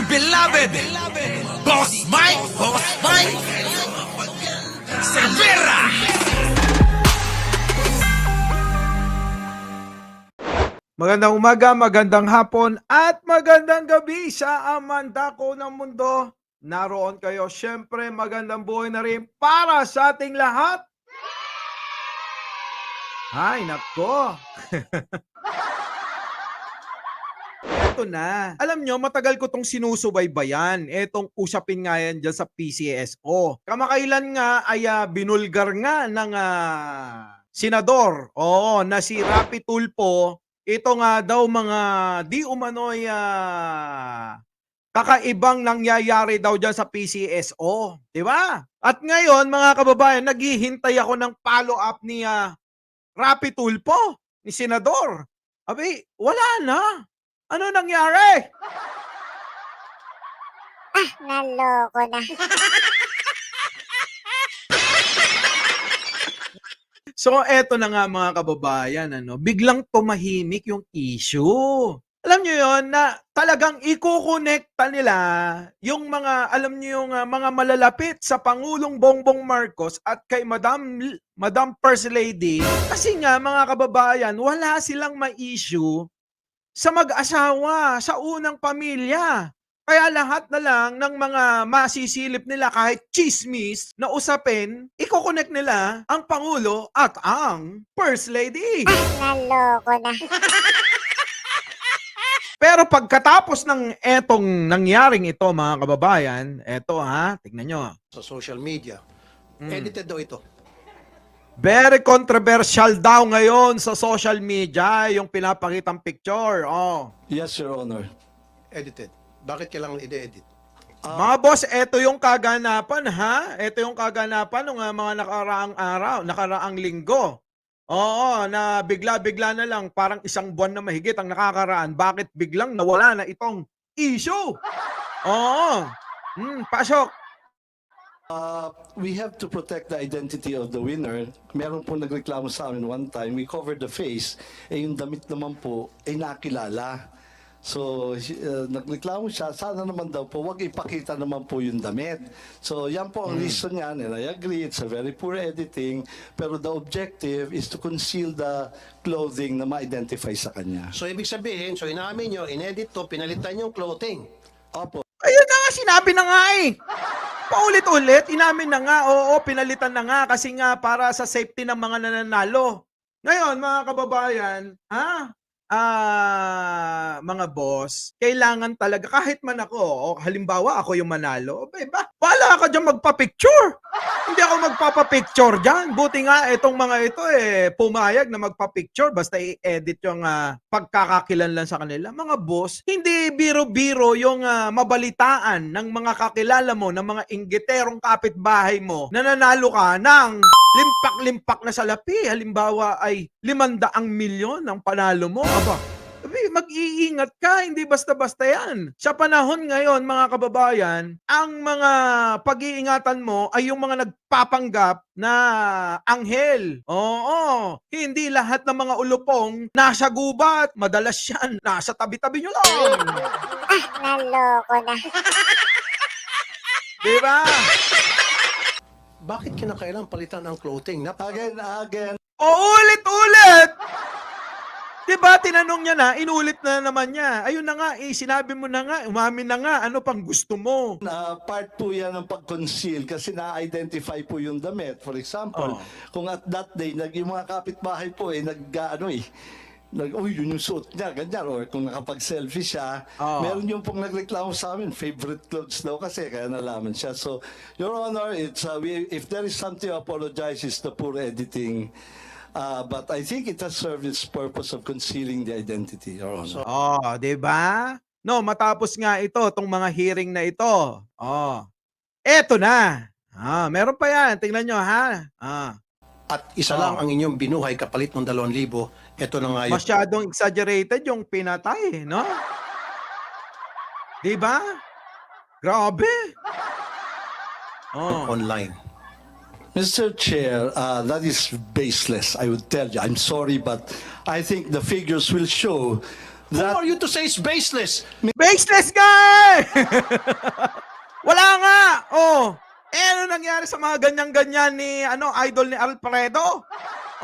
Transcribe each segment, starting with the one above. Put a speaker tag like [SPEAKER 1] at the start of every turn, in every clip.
[SPEAKER 1] beloved Boss Mike Cervera.
[SPEAKER 2] Magandang umaga, magandang hapon, at magandang gabi sa amandako ng mundo. Naroon kayo, syempre magandang buhay na rin para sa ating lahat. Ay, nako. Ito na. Alam nyo, matagal ko tong sinusubaybayan. Etong usapin nga yan dyan sa PCSO. Kamakailan nga ay binulgar nga ng senador. Oo, na si Rapi Tulfo. Ito nga daw mga di umano'y kakaibang nangyayari daw dyan sa PCSO. Di ba? At ngayon, mga kababayan, naghihintay ako ng follow-up ni Rapi Tulfo, ni senador. Abi, wala na. Ano nangyari?
[SPEAKER 3] Naloko na.
[SPEAKER 2] So eto na nga mga kababayan, biglang tumahimik yung issue. Alam niyo yon na talagang ikokonekta nila yung mga, alam niyo yung mga malalapit sa Pangulong Bongbong Marcos at kay Madam First Lady. Kasi nga mga kababayan, wala silang ma-issue sa mag-asawa, sa unang pamilya. Kaya lahat na lang ng mga masisilip nila kahit chismis na usapin, iko-connect nila ang Pangulo at ang First Lady.
[SPEAKER 3] Naloko na.
[SPEAKER 2] Pero pagkatapos ng etong nangyaring ito mga kababayan, eto tignan nyo.
[SPEAKER 4] Sa social media. Edited daw ito.
[SPEAKER 2] Very controversial daw ngayon sa social media yung pinapakitang picture. Oh.
[SPEAKER 5] Yes, Your Honor.
[SPEAKER 4] Edited. Bakit kailangan i-edit?
[SPEAKER 2] Mga boss, ito yung kaganapan Ito yung kaganapan ng mga nakaraang araw, nakaraang linggo. Oo, na bigla-bigla na lang, parang isang buwan na mahigit ang nakakaraan. Bakit biglang nawala na itong issue? Oo. Pasok.
[SPEAKER 5] We have to protect the identity of the winner. Meron po nagreklamo sa amin one time, we covered the face, yung damit naman po ay nakilala. So, nagreklamo siya, sana naman daw po, wag ipakita naman po yung damit. So, yan po ang reason niyan, and I agree, it's a very poor editing, pero the objective is to conceal the clothing na ma-identify sa kanya.
[SPEAKER 4] So, ibig sabihin, so inamin nyo, inedit to, pinalitan yung clothing.
[SPEAKER 5] Opo.
[SPEAKER 2] Ayun na nga, sinabi na nga Paulit-ulit, inamin na nga, oo, pinalitan na nga kasi nga para sa safety ng mga nananalo. Ngayon, mga kababayan, mga boss, kailangan talaga, kahit man ako, halimbawa ako yung manalo, wala ka dyan magpa-picture. Hindi ako magpapa-picture dyan. Buti nga, itong mga ito pumayag na magpa-picture, basta i-edit yung pagkakakilanlan sa kanila. Mga boss, hindi biro-biro yung mabalitaan ng mga kakilala mo, ng mga inggiterong kapitbahay mo, na nanalo ka ng limpak-limpak na salapi. Halimbawa ay 500 milyon ang panalo mo. Aba, mag-iingat ka, hindi basta-basta yan. Sa panahon ngayon, mga kababayan, ang mga pag-iingatan mo ay yung mga nagpapanggap na anghel. Oo, hindi lahat ng mga ulupong nasa gubat. Madalas yan, nasa tabi-tabi nyo lang.
[SPEAKER 3] Naloko na.
[SPEAKER 2] Diba?
[SPEAKER 4] Bakit kinakailangan palitan ang clothing?
[SPEAKER 5] Again.
[SPEAKER 2] Ulit-ulit! Diba, tinanong niya na, inulit na naman niya. Ayun na nga, sinabi mo na nga, umamin na nga, ano pang gusto mo?
[SPEAKER 5] Part po yan ng pag-conceal kasi na-identify po yung damit. For example, kung at that day, yung mga kapitbahay po uy, yun yung suot niya, ganyan. Or kung nakapag-selfie siya, meron yung pong nagreklamo sa amin, favorite clothes daw kasi, kaya nalaman siya. So, Your Honor, it's, if there is something to apologize, it's the poor editing. But I think it has served its purpose of concealing the identity, Your Honor.
[SPEAKER 2] Diba? No, matapos nga ito, tong mga hearing na ito. Eto na. Meron pa yan. Tingnan nyo,
[SPEAKER 4] At isa lang ang inyong binuhay kapalit ng 2,000. Ito na nga yun.
[SPEAKER 2] Masyadong exaggerated yung pinatay, no? Diba? Grabe.
[SPEAKER 4] Online.
[SPEAKER 5] Mr. Chair, that is baseless, I would tell you. I'm sorry, but I think the figures will show
[SPEAKER 4] Who are you to say it's baseless?
[SPEAKER 2] Baseless nga eh! Wala nga! Oh! Ano nangyari sa mga ganyan-ganyan ni, idol ni Alfredo?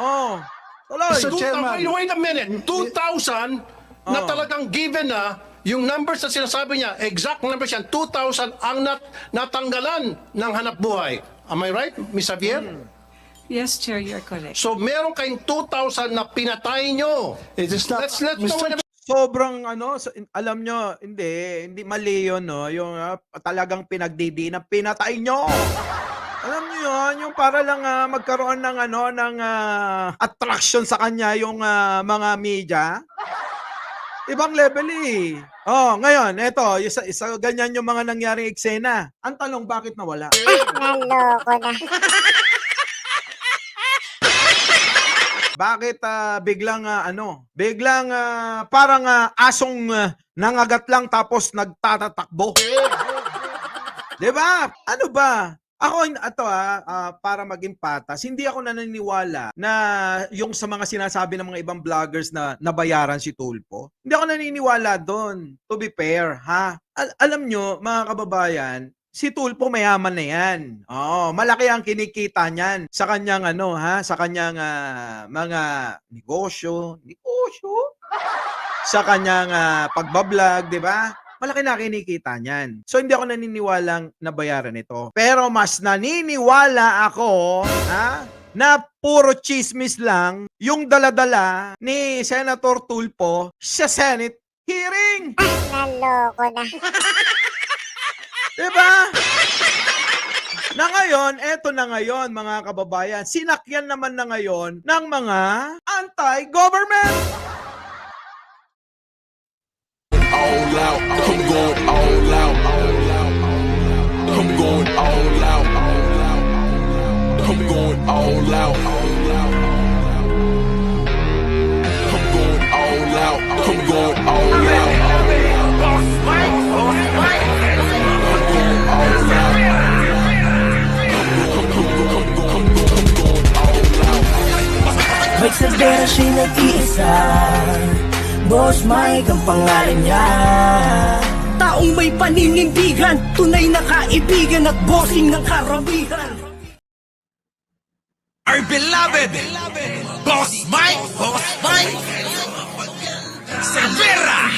[SPEAKER 2] Oh! Tuloy!
[SPEAKER 4] Mr. Chairman.
[SPEAKER 6] Wait a minute. 2,000 na talagang given na yung numbers na sinasabi niya, exact numbers yan, 2,000 ang natanggalan ng hanap buhay. Am I right, Ms. Javier?
[SPEAKER 7] Yes, Chair, you're correct.
[SPEAKER 6] So meron kayong 2,000 na pinatay nyo.
[SPEAKER 5] It is not,
[SPEAKER 6] Let's no,
[SPEAKER 5] Mr.
[SPEAKER 6] wait a minute.
[SPEAKER 2] Sobrang alam nyo, hindi mali yun, no? Yung talagang pinagdidinan, pinatay nyo. Alam nyo yun, yung para lang magkaroon ng ng attraction sa kanya yung mga media. Ibang level eh. Oh, ngayon, eto, isa ganyan yung mga nangyaring eksena. Ang tanong, bakit nawala?
[SPEAKER 3] Naloko na.
[SPEAKER 2] Bakit biglang parang asong nangagat lang tapos nagtatatakbo? 'Di ba? Ano ba? Ako para maging patas, hindi ako naniniwala na yung sa mga sinasabi ng mga ibang vloggers na nabayaran si Tulfo. Hindi ako naniniwala doon. To be fair, ha? Alam nyo, mga kababayan, si Tulfo mayaman na yan. Oo, malaki ang kinikita niyan sa kanyang sa kanyang mga negosyo, sa kanyang pagbablog, 'di ba? Malaki na kinikita niyan. So hindi ako naniniwalang nabayaran ito. Pero mas naniniwala ako, na puro chismis lang yung daladala ni Senator Tulfo sa Senate hearing.
[SPEAKER 3] Naloko na.
[SPEAKER 2] Diba? Na ngayon, eto na ngayon mga kababayan, sinakyan naman na ngayon ng mga anti-government.
[SPEAKER 1] All out, I'm going all out. I'm going all out. I'm going all out. I'm going all out. I'm going all out. Boss Mike, Boss Mike. I'm going all out.
[SPEAKER 8] Mike Salvera siya'y nag-iisa, Boss Mike ang pangalan niya. Taong may paninindigan, tunay na kaibigan at bossing ng karamihan.
[SPEAKER 1] Our beloved Boss Mike, Boss Mike. Salvera.